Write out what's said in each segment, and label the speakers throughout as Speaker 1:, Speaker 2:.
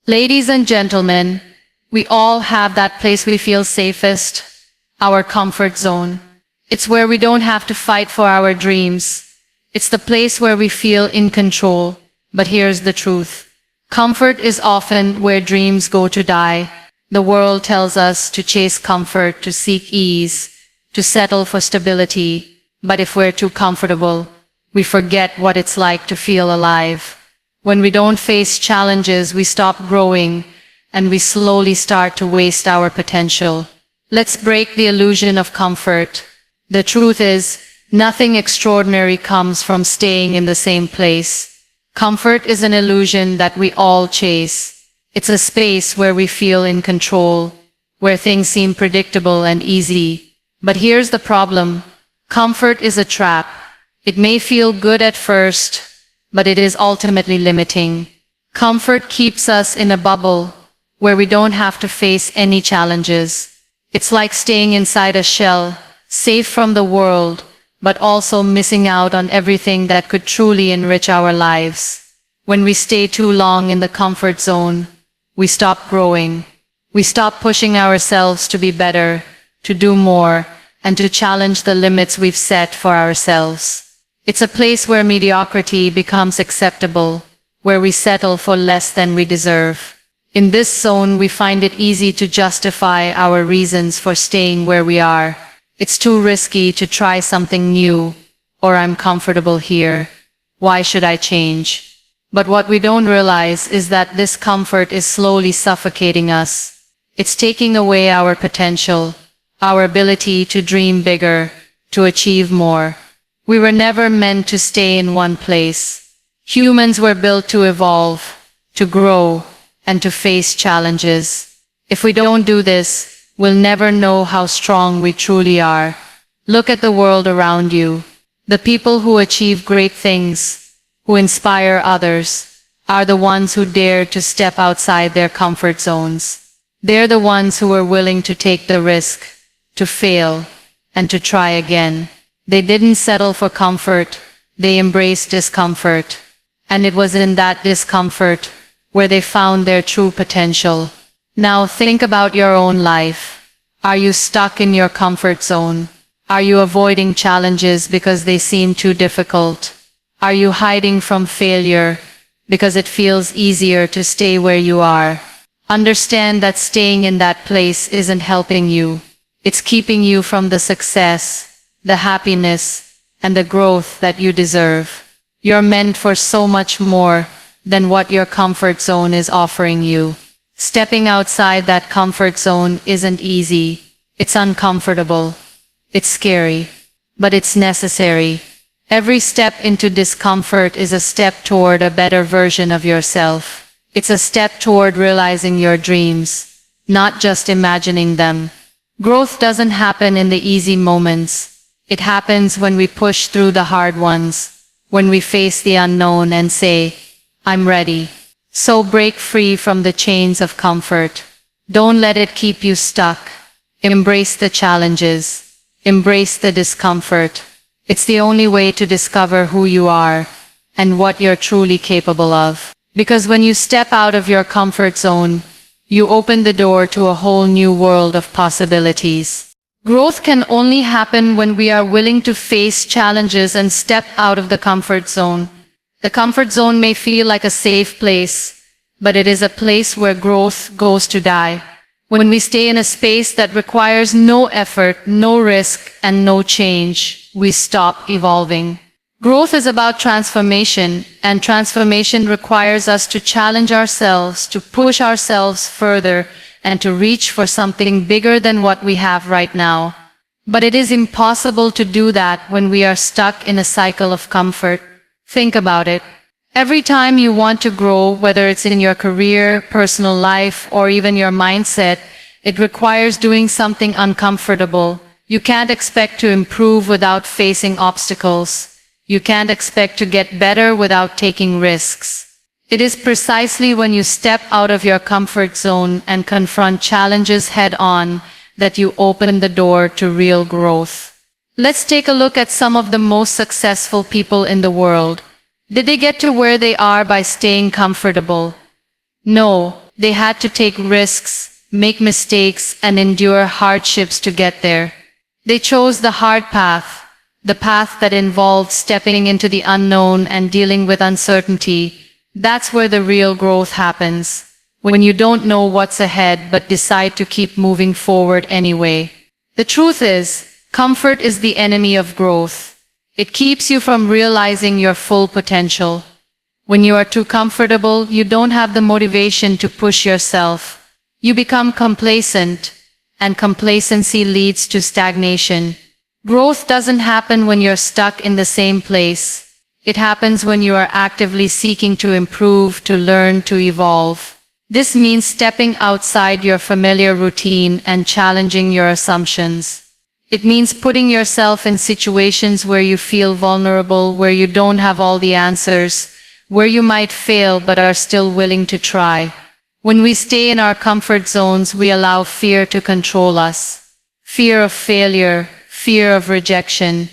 Speaker 1: Ladies and gentlemen, we all have that place we feel safest, our comfort zone. It's where we don't have to fight for our dreams. It's the place where we feel in control. But here's the truth. Comfort is often where dreams go to die. The world tells us to chase comfort, to seek ease, to settle for stability. But if we're too comfortable, we forget what it's like to feel alive. When we don't face challenges, we stop growing, and we slowly start to waste our potential. Let's break the illusion of comfort. The truth is, nothing extraordinary comes from staying in the same place. Comfort is an illusion that we all chase. It's a space where we feel in control, where things seem predictable and easy. But here's the problem. Comfort is a trap. It may feel good at first, but it is ultimately limiting. Comfort keeps us in a bubble where we don't have to face any challenges. It's like staying inside a shell, safe from the world, but also missing out on everything that could truly enrich our lives. When we stay too long in the comfort zone, we stop growing. We stop pushing ourselves to be better, to do more, and to challenge the limits we've set for ourselves. It's a place where mediocrity becomes acceptable, where we settle for less than we deserve. In this zone, we find it easy to justify our reasons for staying where we are. It's too risky to try something new, or I'm comfortable here. Why should I change? But what we don't realize is that this comfort is slowly suffocating us. It's taking away our potential, our ability to dream bigger, to achieve more. We were never meant to stay in one place. Humans were built to evolve, to grow, and to face challenges. If we don't do this, we'll never know how strong we truly are. Look at the world around you. The people who achieve great things, who inspire others, are the ones who dare to step outside their comfort zones. They're the ones who are willing to take the risk, to fail, and to try again. They didn't settle for comfort, they embraced discomfort. And it was in that discomfort where they found their true potential. Now think about your own life. Are you stuck in your comfort zone? Are you avoiding challenges because they seem too difficult? Are you hiding from failure because it feels easier to stay where you are? Understand that staying in that place isn't helping you. It's keeping you from the success, the happiness, and the growth that you deserve. You're meant for so much more than what your comfort zone is offering you. Stepping outside that comfort zone isn't easy. It's uncomfortable. It's scary. But it's necessary. Every step into discomfort is a step toward a better version of yourself. It's a step toward realizing your dreams, not just imagining them. Growth doesn't happen in the easy moments. It happens when we push through the hard ones, when we face the unknown and say, I'm ready. So break free from the chains of comfort. Don't let it keep you stuck. Embrace the challenges. Embrace the discomfort. It's the only way to discover who you are and what you're truly capable of. Because when you step out of your comfort zone, you open the door to a whole new world of possibilities. Growth can only happen when we are willing to face challenges and step out of the comfort zone. The comfort zone may feel like a safe place, but it is a place where growth goes to die. When we stay in a space that requires no effort, no risk, and no change, we stop evolving. Growth is about transformation, and transformation requires us to challenge ourselves, to push ourselves further, and to reach for something bigger than what we have right now. But it is impossible to do that when we are stuck in a cycle of comfort. Think about it. Every time you want to grow, whether it's in your career, personal life, or even your mindset, it requires doing something uncomfortable. You can't expect to improve without facing obstacles. You can't expect to get better without taking risks. It is precisely when you step out of your comfort zone and confront challenges head-on that you open the door to real growth. Let's take a look at some of the most successful people in the world. Did they get to where they are by staying comfortable? No, They had to take risks, make mistakes, and endure hardships to get there. They chose the hard path, the path that involved stepping into the unknown and dealing with uncertainty. That's where the real growth happens. When you don't know what's ahead but decide to keep moving forward anyway. The truth is, comfort is the enemy of growth. It keeps you from realizing your full potential. When you are too comfortable, you don't have the motivation to push yourself. You become complacent, and complacency leads to stagnation. Growth doesn't happen when you're stuck in the same place. It happens when you are actively seeking to improve, to learn, to evolve. This means stepping outside your familiar routine and challenging your assumptions. It means putting yourself in situations where you feel vulnerable, where you don't have all the answers, where you might fail but are still willing to try. When we stay in our comfort zones, we allow fear to control us. Fear of failure, fear of rejection,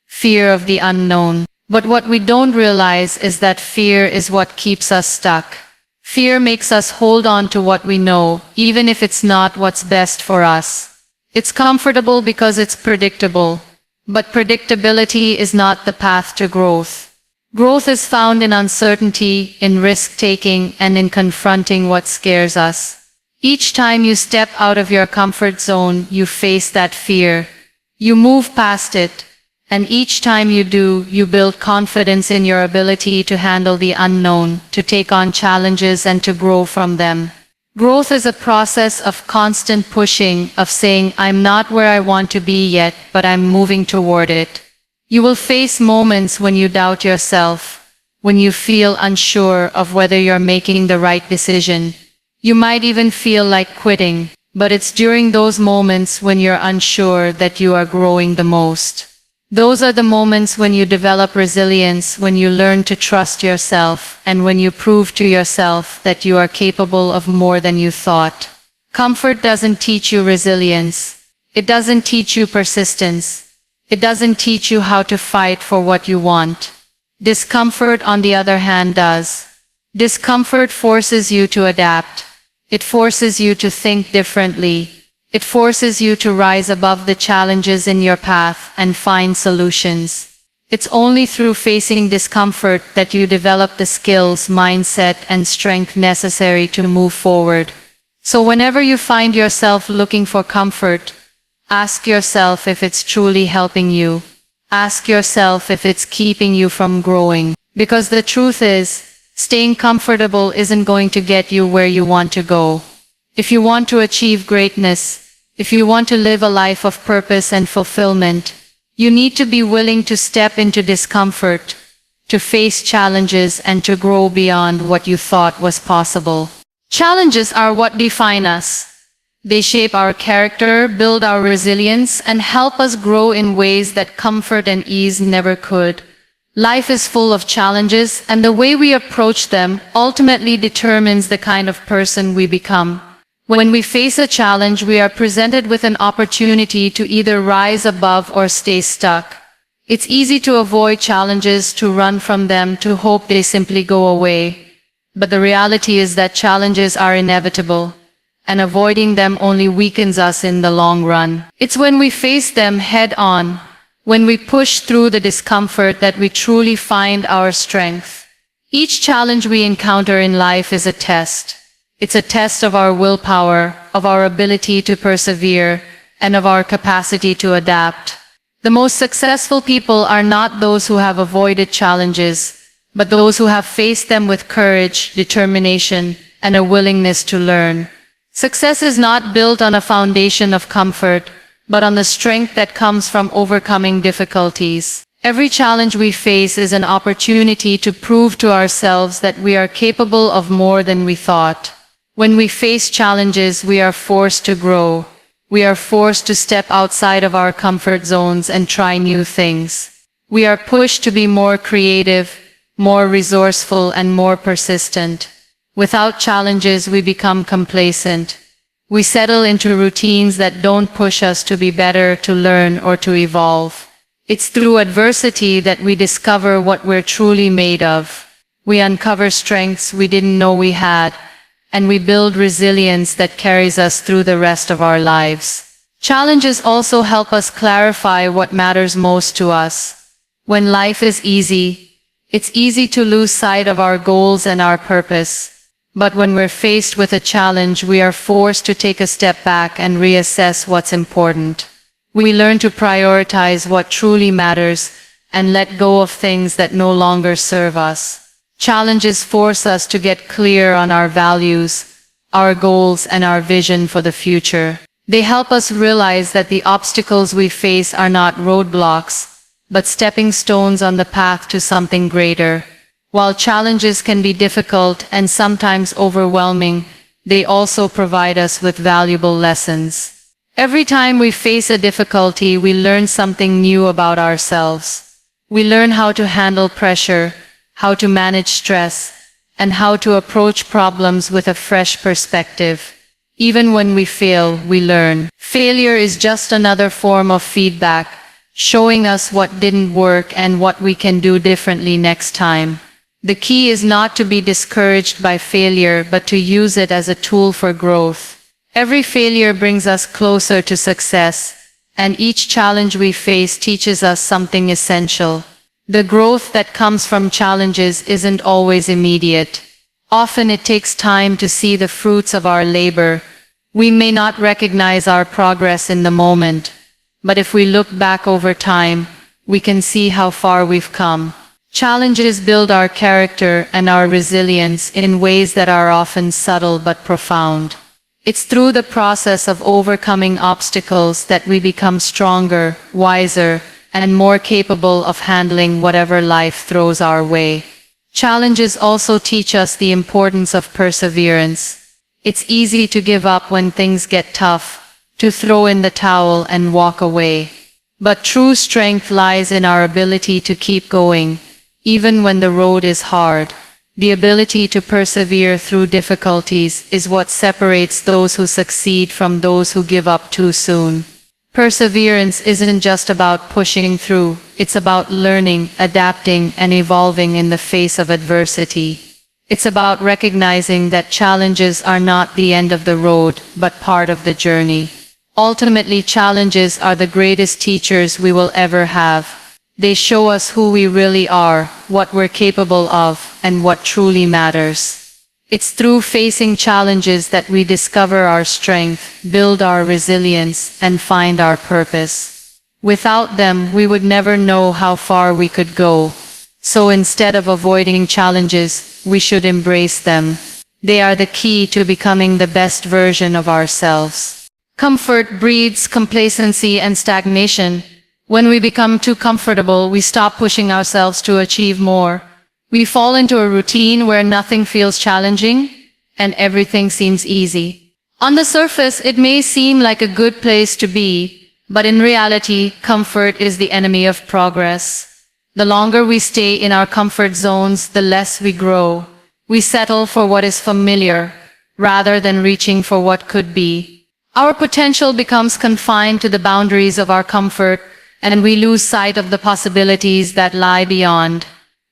Speaker 1: fear of the unknown. But what we don't realize is that fear is what keeps us stuck. Fear makes us hold on to what we know, even if it's not what's best for us. It's comfortable because it's predictable. But predictability is not the path to growth. Growth is found in uncertainty, in risk-taking, and in confronting what scares us. Each time you step out of your comfort zone, you face that fear. You move past it. And each time you do, you build confidence in your ability to handle the unknown, to take on challenges and to grow from them. Growth is a process of constant pushing, of saying, I'm not where I want to be yet, but I'm moving toward it. You will face moments when you doubt yourself, when you feel unsure of whether you're making the right decision. You might even feel like quitting, but it's during those moments when you're unsure that you are growing the most. Those are the moments when you develop resilience, when you learn to trust yourself, and when you prove to yourself that you are capable of more than you thought. Comfort doesn't teach you resilience. It doesn't teach you persistence. It doesn't teach you how to fight for what you want. Discomfort, on the other hand, does. Discomfort forces you to adapt. It forces you to think differently. It forces you to rise above the challenges in your path and find solutions. It's only through facing discomfort that you develop the skills, mindset, and strength necessary to move forward. So whenever you find yourself looking for comfort, ask yourself if it's truly helping you. Ask yourself if it's keeping you from growing. Because the truth is, staying comfortable isn't going to get you where you want to go. If you want to achieve greatness, if you want to live a life of purpose and fulfillment, you need to be willing to step into discomfort, to face challenges, and to grow beyond what you thought was possible. Challenges are what define us. They shape our character, build our resilience, and help us grow in ways that comfort and ease never could. Life is full of challenges, and the way we approach them ultimately determines the kind of person we become. When we face a challenge, we are presented with an opportunity to either rise above or stay stuck. It's easy to avoid challenges, to run from them, to hope they simply go away. But the reality is that challenges are inevitable, and avoiding them only weakens us in the long run. It's when we face them head on, when we push through the discomfort, that we truly find our strength. Each challenge we encounter in life is a test. It's a test of our willpower, of our ability to persevere, and of our capacity to adapt. The most successful people are not those who have avoided challenges, but those who have faced them with courage, determination, and a willingness to learn. Success is not built on a foundation of comfort, but on the strength that comes from overcoming difficulties. Every challenge we face is an opportunity to prove to ourselves that we are capable of more than we thought. When we face challenges, we are forced to grow. We are forced to step outside of our comfort zones and try new things. We are pushed to be more creative, more resourceful, and more persistent. Without challenges, we become complacent. We settle into routines that don't push us to be better, to learn, or to evolve. It's through adversity that we discover what we're truly made of. We uncover strengths we didn't know we had, and we build resilience that carries us through the rest of our lives. Challenges also help us clarify what matters most to us. When life is easy, it's easy to lose sight of our goals and our purpose. But when we're faced with a challenge, we are forced to take a step back and reassess what's important. We learn to prioritize what truly matters and let go of things that no longer serve us. Challenges force us to get clear on our values, our goals, and our vision for the future. They help us realize that the obstacles we face are not roadblocks, but stepping stones on the path to something greater. While challenges can be difficult and sometimes overwhelming, they also provide us with valuable lessons. Every time we face a difficulty, we learn something new about ourselves. We learn how to handle pressure, how to manage stress, and how to approach problems with a fresh perspective. Even when we fail, we learn. Failure is just another form of feedback, showing us what didn't work and what we can do differently next time. The key is not to be discouraged by failure, but to use it as a tool for growth. Every failure brings us closer to success, and each challenge we face teaches us something essential. The growth that comes from challenges isn't always immediate. Often it takes time to see the fruits of our labor. We may not recognize our progress in the moment, but if we look back over time, we can see how far we've come. Challenges build our character and our resilience in ways that are often subtle but profound. It's through the process of overcoming obstacles that we become stronger, wiser, and more capable of handling whatever life throws our way. Challenges also teach us the importance of perseverance. It's easy to give up when things get tough, to throw in the towel and walk away. But true strength lies in our ability to keep going, even when the road is hard. The ability to persevere through difficulties is what separates those who succeed from those who give up too soon. Perseverance isn't just about pushing through, it's about learning, adapting, and evolving in the face of adversity. It's about recognizing that challenges are not the end of the road, but part of the journey. Ultimately, challenges are the greatest teachers we will ever have. They show us who we really are, what we're capable of, and what truly matters. It's through facing challenges that we discover our strength, build our resilience, and find our purpose. Without them, we would never know how far we could go. So instead of avoiding challenges, we should embrace them. They are the key to becoming the best version of ourselves. Comfort breeds complacency and stagnation. When we become too comfortable, we stop pushing ourselves to achieve more. We fall into a routine where nothing feels challenging and everything seems easy. On the surface, it may seem like a good place to be, but in reality, comfort is the enemy of progress. The longer we stay in our comfort zones, the less we grow. We settle for what is familiar, rather than reaching for what could be. Our potential becomes confined to the boundaries of our comfort, and we lose sight of the possibilities that lie beyond.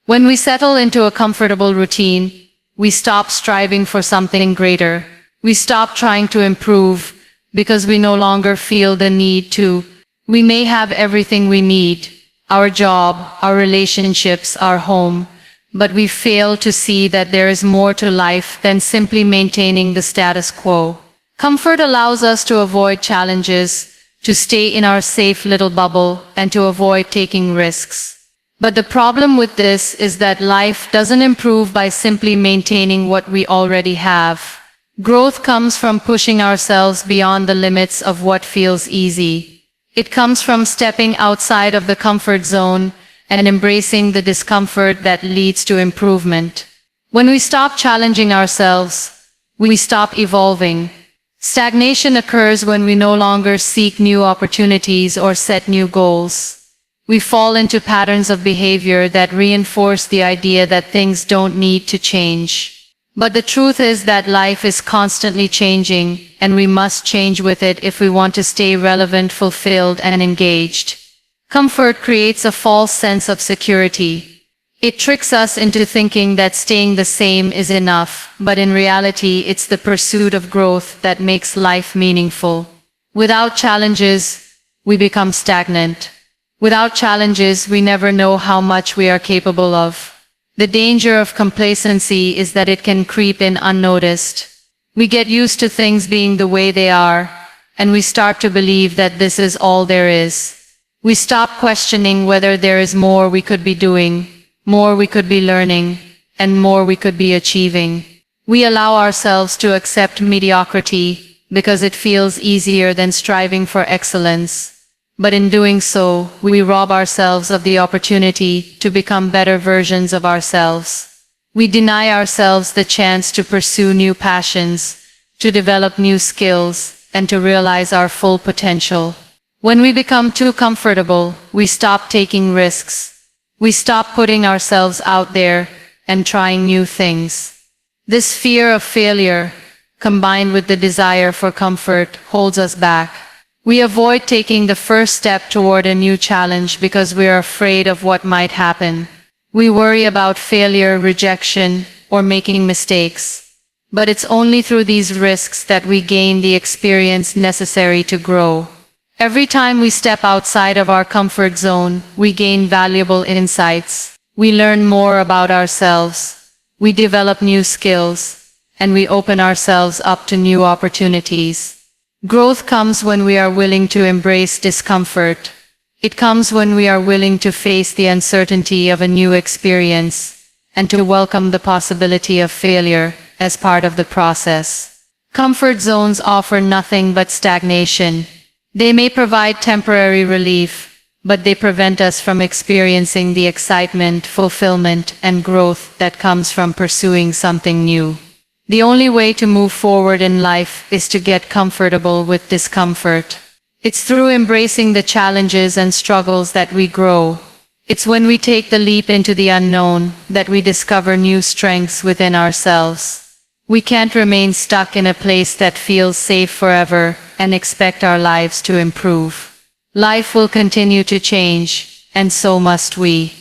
Speaker 1: When we settle into a comfortable routine, we stop striving for something greater. We stop trying to improve because we no longer feel the need to. We may have everything we need, our job, our relationships, our home, but we fail to see that there is more to life than simply maintaining the status quo. Comfort allows us to avoid challenges, to stay in our safe little bubble, and to avoid taking risks. But the problem with this is that life doesn't improve by simply maintaining what we already have. Growth comes from pushing ourselves beyond the limits of what feels easy. It comes from stepping outside of the comfort zone and embracing the discomfort that leads to improvement. When we stop challenging ourselves, we stop evolving. Stagnation occurs when we no longer seek new opportunities or set new goals. We fall into patterns of behavior that reinforce the idea that things don't need to change. But the truth is that life is constantly changing, and we must change with it if we want to stay relevant, fulfilled, and engaged. Comfort creates a false sense of security. It tricks us into thinking that staying the same is enough, but in reality, it's the pursuit of growth that makes life meaningful. Without challenges, we become stagnant. Without challenges, we never know how much we are capable of. The danger of complacency is that it can creep in unnoticed. We get used to things being the way they are, and we start to believe that this is all there is. We stop questioning whether there is more we could be doing, more we could be learning, and more we could be achieving. We allow ourselves to accept mediocrity because it feels easier than striving for excellence. But in doing so, we rob ourselves of the opportunity to become better versions of ourselves. We deny ourselves the chance to pursue new passions, to develop new skills, and to realize our full potential. When we become too comfortable, we stop taking risks. We stop putting ourselves out there and trying new things. This fear of failure, combined with the desire for comfort, holds us back. We avoid taking the first step toward a new challenge because we are afraid of what might happen. We worry about failure, rejection, or making mistakes. But it's only through these risks that we gain the experience necessary to grow. Every time we step outside of our comfort zone, we gain valuable insights. We learn more about ourselves. We develop new skills, and we open ourselves up to new opportunities. Growth comes when we are willing to embrace discomfort. It comes when we are willing to face the uncertainty of a new experience, and to welcome the possibility of failure as part of the process. Comfort zones offer nothing but stagnation. They may provide temporary relief, but they prevent us from experiencing the excitement, fulfillment, and growth that comes from pursuing something new. The only way to move forward in life is to get comfortable with discomfort. It's through embracing the challenges and struggles that we grow. It's when we take the leap into the unknown that we discover new strengths within ourselves. We can't remain stuck in a place that feels safe forever and expect our lives to improve. Life will continue to change, and so must we.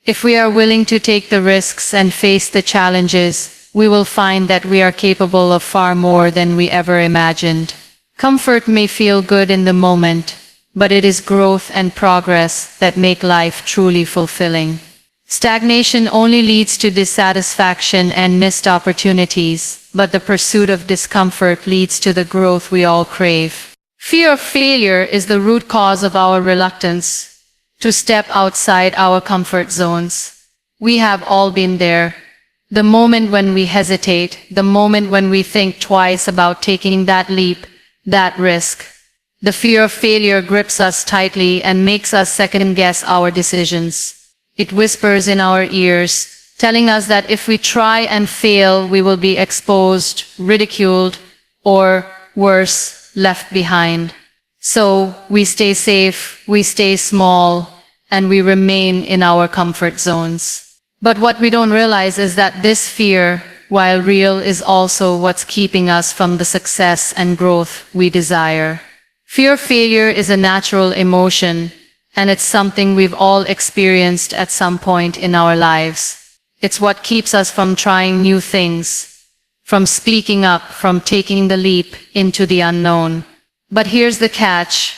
Speaker 1: If we are willing to take the risks and face the challenges, we will find that we are capable of far more than we ever imagined. Comfort may feel good in the moment, but it is growth and progress that make life truly fulfilling. Stagnation only leads to dissatisfaction and missed opportunities, but the pursuit of discomfort leads to the growth we all crave. Fear of failure is the root cause of our reluctance to step outside our comfort zones. We have all been there. The moment when we hesitate, the moment when we think twice about taking that leap, that risk. The fear of failure grips us tightly and makes us second-guess our decisions. It whispers in our ears, telling us that if we try and fail, we will be exposed, ridiculed, or, worse, left behind. So, we stay safe, we stay small, and we remain in our comfort zones. But what we don't realize is that this fear, while real, is also what's keeping us from the success and growth we desire. Fear of failure is a natural emotion, and it's something we've all experienced at some point in our lives. It's what keeps us from trying new things, from speaking up, from taking the leap into the unknown. But here's the catch.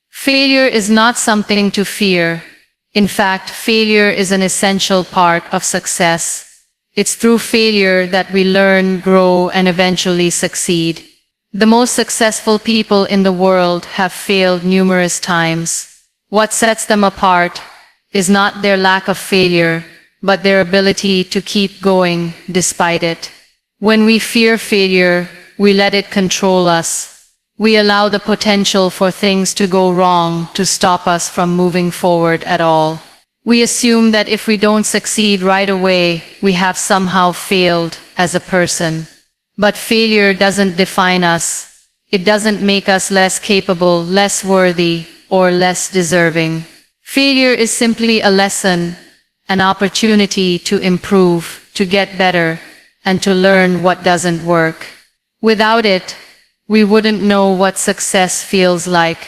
Speaker 1: Failure is not something to fear. In fact, failure is an essential part of success. It's through failure that we learn, grow, and eventually succeed. The most successful people in the world have failed numerous times. What sets them apart is not their lack of failure, but their ability to keep going despite it. When we fear failure, we let it control us. We allow the potential for things to go wrong to stop us from moving forward at all. We assume that if we don't succeed right away, we have somehow failed as a person. But failure doesn't define us. It doesn't make us less capable, less worthy, or less deserving. Failure is simply a lesson, an opportunity to improve, to get better, and to learn what doesn't work. Without it, we wouldn't know what success feels like.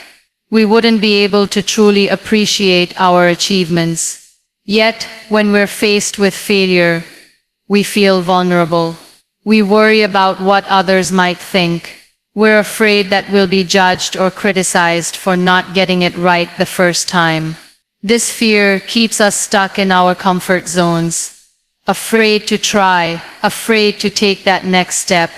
Speaker 1: We wouldn't be able to truly appreciate our achievements. Yet, when we're faced with failure, we feel vulnerable. We worry about what others might think. We're afraid that we'll be judged or criticized for not getting it right the first time. This fear keeps us stuck in our comfort zones, afraid to try, afraid to take that next step.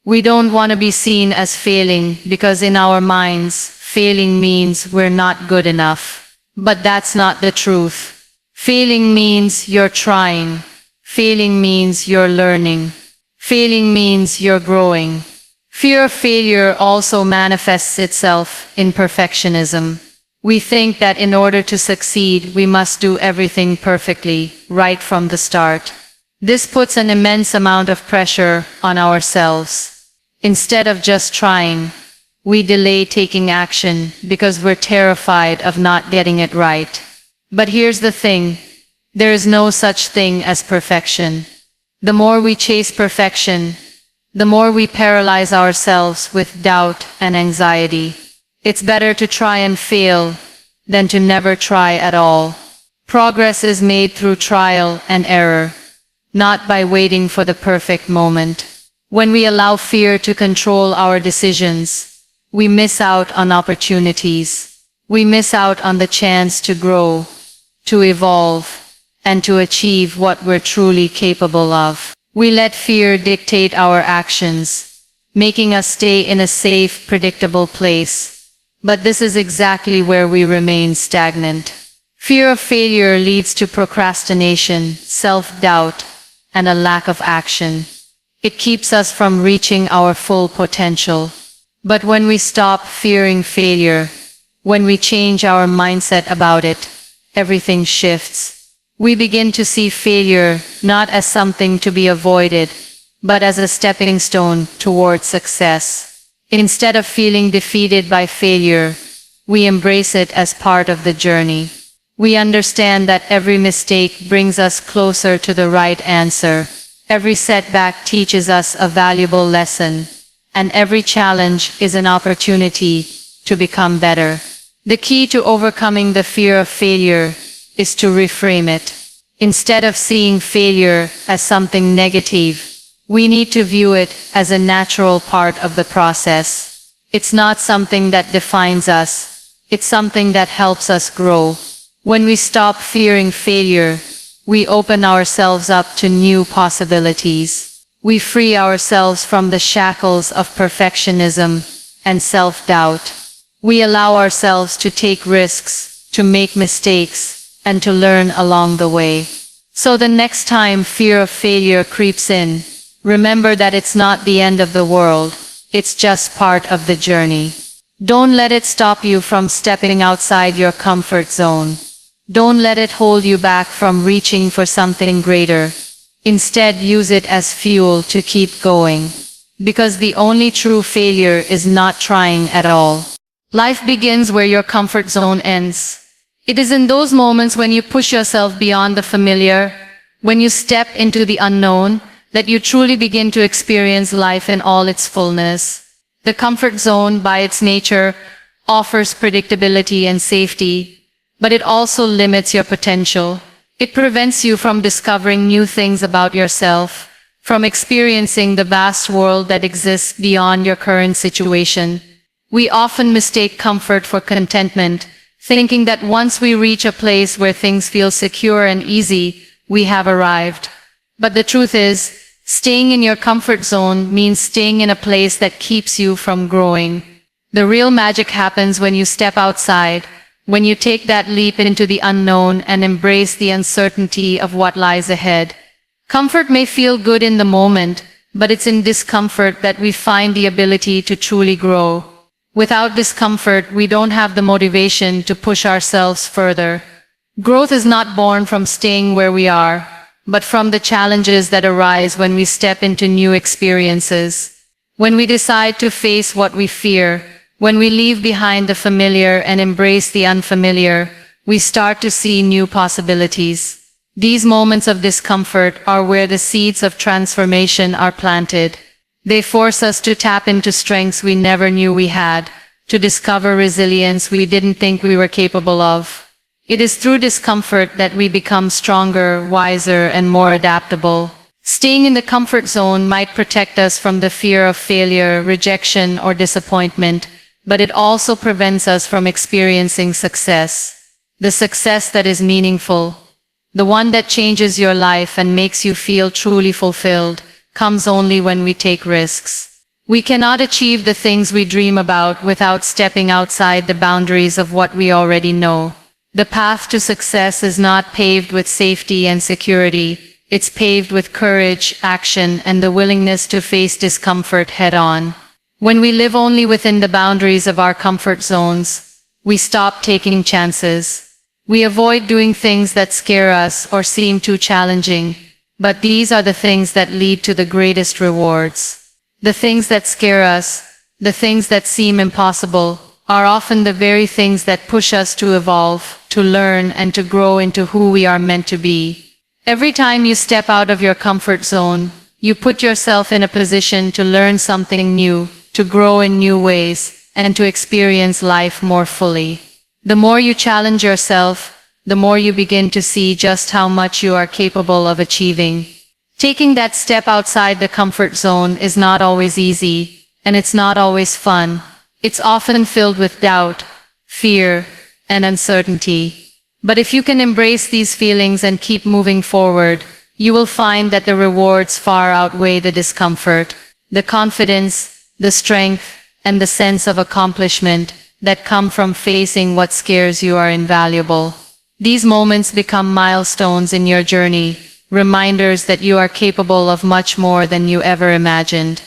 Speaker 1: We don't want to be seen as failing because in our minds, failing means we're not good enough. But that's not the truth. Failing means you're trying. Failing means you're learning. Failing means you're growing. Fear of failure also manifests itself in perfectionism. We think that in order to succeed, we must do everything perfectly, right from the start. This puts an immense amount of pressure on ourselves. Instead of just trying, we delay taking action because we're terrified of not getting it right. But here's the thing, there is no such thing as perfection. The more we chase perfection, the more we paralyze ourselves with doubt and anxiety. It's better to try and fail than to never try at all. Progress is made through trial and error, not by waiting for the perfect moment. When we allow fear to control our decisions, we miss out on opportunities. We miss out on the chance to grow, to evolve, and to achieve what we're truly capable of. We let fear dictate our actions, making us stay in a safe, predictable place. But this is exactly where we remain stagnant. Fear of failure leads to procrastination, self-doubt, and a lack of action. It keeps us from reaching our full potential. But when we stop fearing failure, when we change our mindset about it, everything shifts. We begin to see failure not as something to be avoided, but as a stepping stone towards success. Instead of feeling defeated by failure, we embrace it as part of the journey. We understand that every mistake brings us closer to the right answer. Every setback teaches us a valuable lesson, and every challenge is an opportunity to become better. The key to overcoming the fear of failure is to reframe it. Instead of seeing failure as something negative, we need to view it as a natural part of the process. It's not something that defines us, it's something that helps us grow. When we stop fearing failure, we open ourselves up to new possibilities. We free ourselves from the shackles of perfectionism and self-doubt. We allow ourselves to take risks, to make mistakes, and to learn along the way. So the next time fear of failure creeps in, remember that it's not the end of the world, it's just part of the journey. Don't let it stop you from stepping outside your comfort zone. Don't let it hold you back from reaching for something greater. Instead, use it as fuel to keep going. Because the only true failure is not trying at all. Life begins where your comfort zone ends. It is in those moments when you push yourself beyond the familiar, when you step into the unknown, that you truly begin to experience life in all its fullness. The comfort zone, by its nature, offers predictability and safety, but it also limits your potential. It prevents you from discovering new things about yourself, from experiencing the vast world that exists beyond your current situation. We often mistake comfort for contentment, thinking that once we reach a place where things feel secure and easy, we have arrived. But the truth is, staying in your comfort zone means staying in a place that keeps you from growing. The real magic happens when you step outside, when you take that leap into the unknown and embrace the uncertainty of what lies ahead. Comfort may feel good in the moment, but it's in discomfort that we find the ability to truly grow. Without discomfort, we don't have the motivation to push ourselves further. Growth is not born from staying where we are, but from the challenges that arise when we step into new experiences. When we decide to face what we fear, when we leave behind the familiar and embrace the unfamiliar, we start to see new possibilities. These moments of discomfort are where the seeds of transformation are planted. They force us to tap into strengths we never knew we had, to discover resilience we didn't think we were capable of. It is through discomfort that we become stronger, wiser, and more adaptable. Staying in the comfort zone might protect us from the fear of failure, rejection, or disappointment, but it also prevents us from experiencing success. The success that is meaningful, the one that changes your life and makes you feel truly fulfilled, comes only when we take risks. We cannot achieve the things we dream about without stepping outside the boundaries of what we already know. The path to success is not paved with safety and security. It's paved with courage, action, and the willingness to face discomfort head-on. When we live only within the boundaries of our comfort zones, we stop taking chances. We avoid doing things that scare us or seem too challenging, but these are the things that lead to the greatest rewards. The things that scare us, the things that seem impossible, are often the very things that push us to evolve, to learn, and to grow into who we are meant to be. Every time you step out of your comfort zone, you put yourself in a position to learn something new, to grow in new ways, and to experience life more fully. The more you challenge yourself, the more you begin to see just how much you are capable of achieving. Taking that step outside the comfort zone is not always easy, and it's not always fun. It's often filled with doubt, fear, and uncertainty. But if you can embrace these feelings and keep moving forward, you will find that the rewards far outweigh the discomfort. The confidence, the strength, and the sense of accomplishment that come from facing what scares you are invaluable. These moments become milestones in your journey, reminders that you are capable of much more than you ever imagined.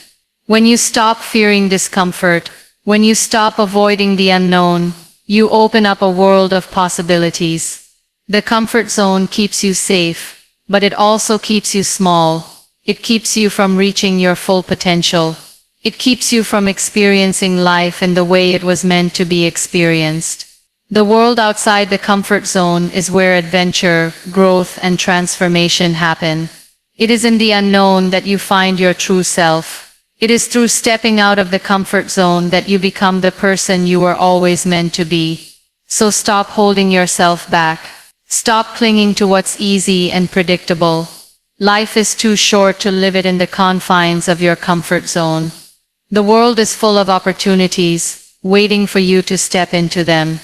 Speaker 1: When you stop fearing discomfort, when you stop avoiding the unknown, you open up a world of possibilities. The comfort zone keeps you safe, but it also keeps you small. It keeps you from reaching your full potential. It keeps you from experiencing life in the way it was meant to be experienced. The world outside the comfort zone is where adventure, growth, and transformation happen. It is in the unknown that you find your true self. It is through stepping out of the comfort zone that you become the person you were always meant to be. So stop holding yourself back. Stop clinging to what's easy and predictable. Life is too short to live it in the confines of your comfort zone. The world is full of opportunities, waiting for you to step into them.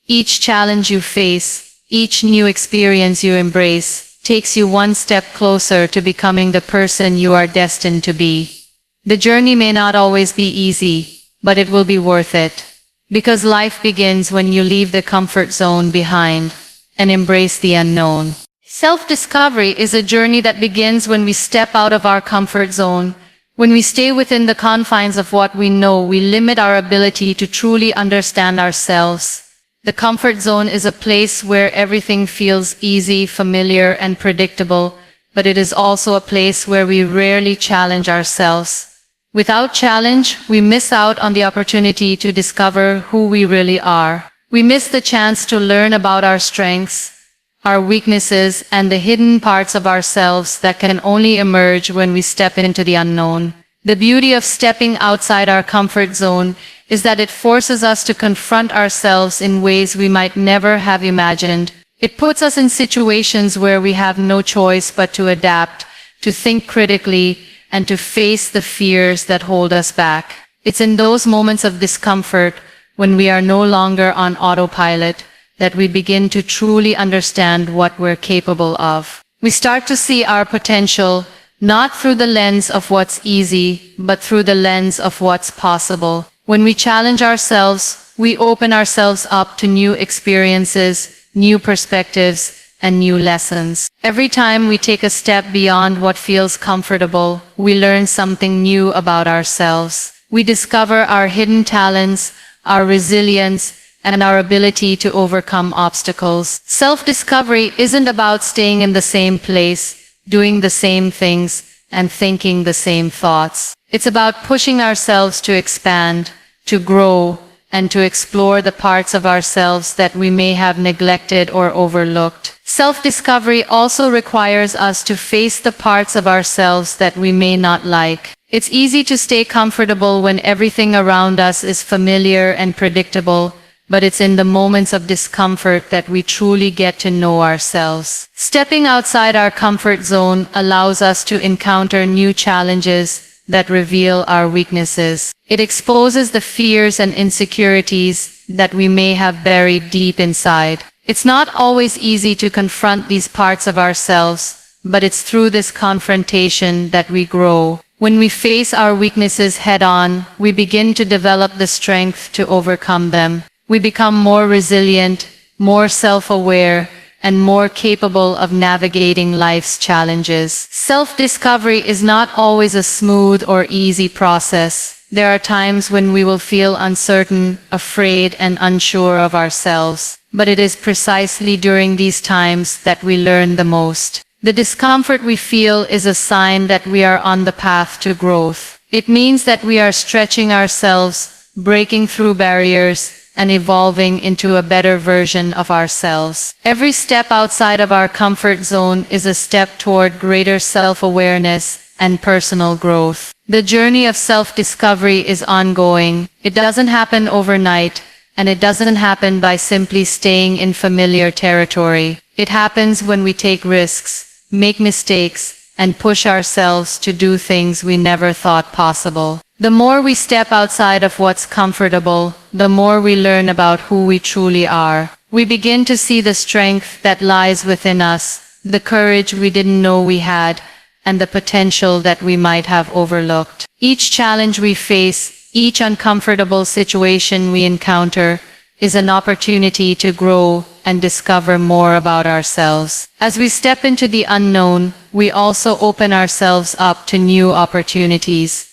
Speaker 1: Each challenge you face, each new experience you embrace, takes you one step closer to becoming the person you are destined to be. The journey may not always be easy, but it will be worth it. Because life begins when you leave the comfort zone behind and embrace the unknown. Self-discovery is a journey that begins when we step out of our comfort zone. When we stay within the confines of what we know, we limit our ability to truly understand ourselves. The comfort zone is a place where everything feels easy, familiar, and predictable, but it is also a place where we rarely challenge ourselves. Without challenge, we miss out on the opportunity to discover who we really are. We miss the chance to learn about our strengths, our weaknesses, and the hidden parts of ourselves that can only emerge when we step into the unknown. The beauty of stepping outside our comfort zone is that it forces us to confront ourselves in ways we might never have imagined. It puts us in situations where we have no choice but to adapt, to think critically, and to face the fears that hold us back. It's in those moments of discomfort, when we are no longer on autopilot, that we begin to truly understand what we're capable of. We start to see our potential, not through the lens of what's easy, but through the lens of what's possible. When we challenge ourselves, we open ourselves up to new experiences, new perspectives, and new lessons. Every time we take a step beyond what feels comfortable, we learn something new about ourselves. We discover our hidden talents, our resilience, and our ability to overcome obstacles. Self-discovery isn't about staying in the same place, doing the same things, and thinking the same thoughts. It's about pushing ourselves to expand, to grow, and to explore the parts of ourselves that we may have neglected or overlooked. Self-discovery also requires us to face the parts of ourselves that we may not like. It's easy to stay comfortable when everything around us is familiar and predictable, but it's in the moments of discomfort that we truly get to know ourselves. Stepping outside our comfort zone allows us to encounter new challenges that reveal our weaknesses. It exposes the fears and insecurities that we may have buried deep inside. It's not always easy to confront these parts of ourselves, but it's through this confrontation that we grow. When we face our weaknesses head-on, we begin to develop the strength to overcome them. We become more resilient, more self-aware, and more capable of navigating life's challenges. Self-discovery is not always a smooth or easy process. There are times when we will feel uncertain, afraid, and unsure of ourselves. But it is precisely during these times that we learn the most. The discomfort we feel is a sign that we are on the path to growth. It means that we are stretching ourselves, breaking through barriers, and evolving into a better version of ourselves. Every step outside of our comfort zone is a step toward greater self-awareness and personal growth. The journey of self-discovery is ongoing. It doesn't happen overnight, and it doesn't happen by simply staying in familiar territory. It happens when we take risks, make mistakes, and push ourselves to do things we never thought possible. The more we step outside of what's comfortable, the more we learn about who we truly are. We begin to see the strength that lies within us, the courage we didn't know we had, and the potential that we might have overlooked. Each challenge we face, each uncomfortable situation we encounter, is an opportunity to grow and discover more about ourselves. As we step into the unknown, we also open ourselves up to new opportunities.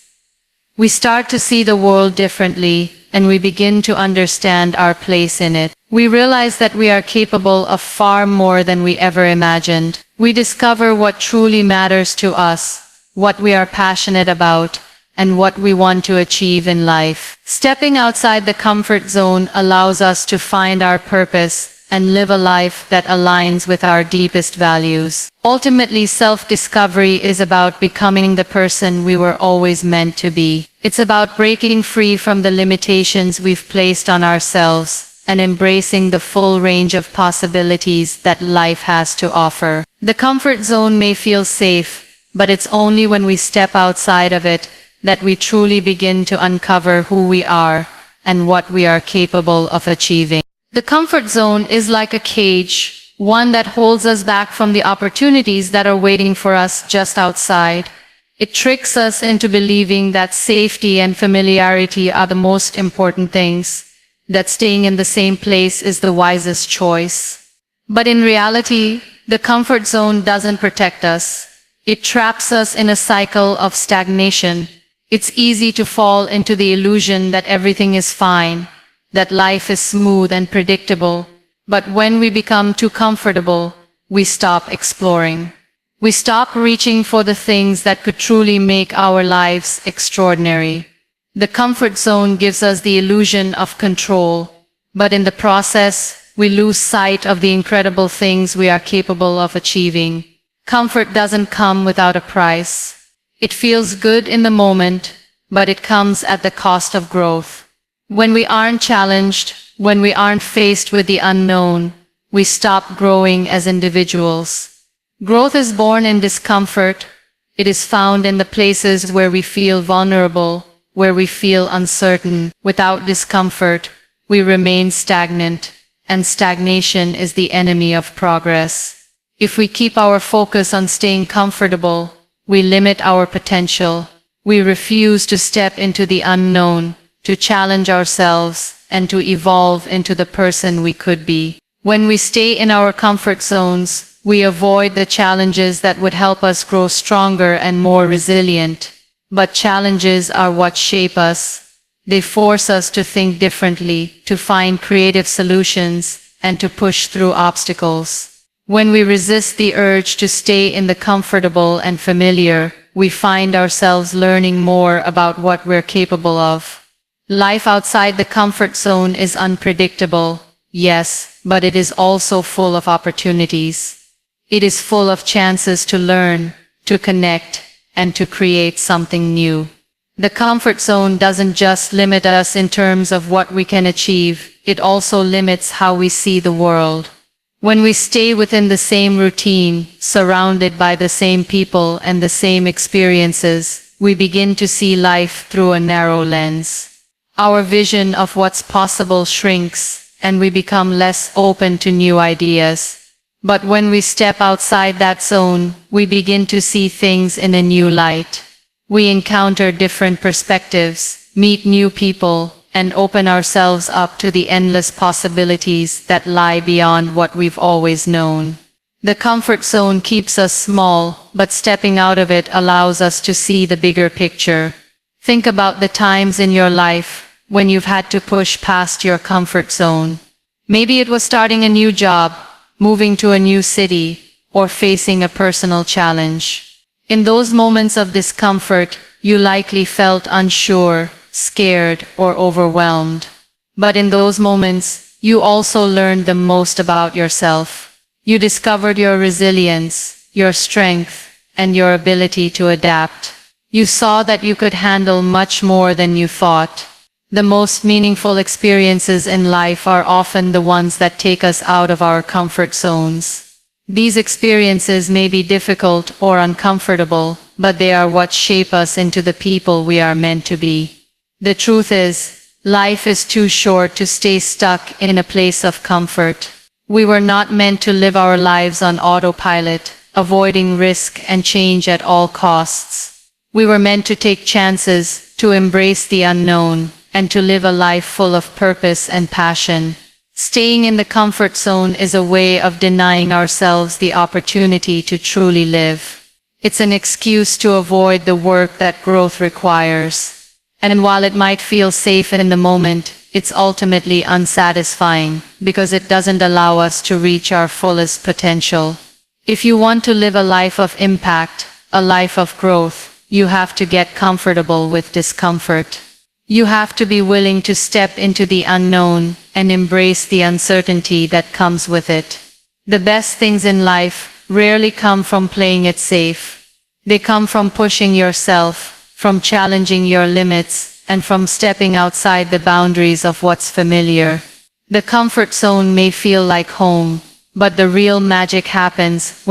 Speaker 1: We start to see the world differently, and we begin to understand our place in it. We realize that we are capable of far more than we ever imagined. We discover what truly matters to us, what we are passionate about, and what we want to achieve in life. Stepping outside the comfort zone allows us to find our purpose and live a life that aligns with our deepest values. Ultimately, self-discovery is about becoming the person we were always meant to be. It's about breaking free from the limitations we've placed on ourselves and embracing the full range of possibilities that life has to offer. The comfort zone may feel safe, but it's only when we step outside of it that we truly begin to uncover who we are and what we are capable of achieving. The comfort zone is like a cage, one that holds us back from the opportunities that are waiting for us just outside. It tricks us into believing that safety and familiarity are the most important things, that staying in the same place is the wisest choice. But in reality, the comfort zone doesn't protect us. It traps us in a cycle of stagnation. It's easy to fall into the illusion that everything is fine, that life is smooth and predictable. But when we become too comfortable, we stop exploring. We stop reaching for the things that could truly make our lives extraordinary. The comfort zone gives us the illusion of control, but in the process, we lose sight of the incredible things we are capable of achieving. Comfort doesn't come without a price. It feels good in the moment, but it comes at the cost of growth. When we aren't challenged, when we aren't faced with the unknown, we stop growing as individuals. Growth is born in discomfort. It is found in the places where we feel vulnerable, where we feel uncertain. Without discomfort, we remain stagnant, and stagnation is the enemy of progress. If we keep our focus on staying comfortable, we limit our potential. We refuse to step into the unknown, to challenge ourselves, and to evolve into the person we could be. When we stay in our comfort zones, we avoid the challenges that would help us grow stronger and more resilient. But challenges are what shape us. They force us to think differently, to find creative solutions, and to push through obstacles. When we resist the urge to stay in the comfortable and familiar, we find ourselves learning more about what we're capable of. Life outside the comfort zone is unpredictable, yes, but it is also full of opportunities. It is full of chances to learn, to connect, and to create something new. The comfort zone doesn't just limit us in terms of what we can achieve, it also limits how we see the world. When we stay within the same routine, surrounded by the same people and the same experiences, we begin to see life through a narrow lens. Our vision of what's possible shrinks, and we become less open to new ideas. But when we step outside that zone, we begin to see things in a new light. We encounter different perspectives, meet new people, and open ourselves up to the endless possibilities that lie beyond what we've always known. The comfort zone keeps us small, but stepping out of it allows us to see the bigger picture. Think about the times in your life when you've had to push past your comfort zone. Maybe it was starting a new job, moving to a new city, or facing a personal challenge. In those moments of discomfort, you likely felt unsure, scared, or overwhelmed. But in those moments, you also learned the most about yourself. You discovered your resilience, your strength, and your ability to adapt. You saw that you could handle much more than you thought. The most meaningful experiences in life are often the ones that take us out of our comfort zones. These experiences may be difficult or uncomfortable, but they are what shape us into the people we are meant to be. The truth is, life is too short to stay stuck in a place of comfort. We were not meant to live our lives on autopilot, avoiding risk and change at all costs. We were meant to take chances, to embrace the unknown, and to live a life full of purpose and passion. Staying in the comfort zone is a way of denying ourselves the opportunity to truly live. It's an excuse to avoid the work that growth requires. And while it might feel safe in the moment, it's ultimately unsatisfying, because it doesn't allow us to reach our fullest potential. If you want to live a life of impact, a life of growth, you have to get comfortable with discomfort. You have to be willing to step into the unknown and embrace the uncertainty that comes with it. The best things in life rarely come from playing it safe. They come from pushing yourself, from challenging your limits, and from stepping outside the boundaries of what's familiar. The comfort zone may feel like home, but the real magic happens when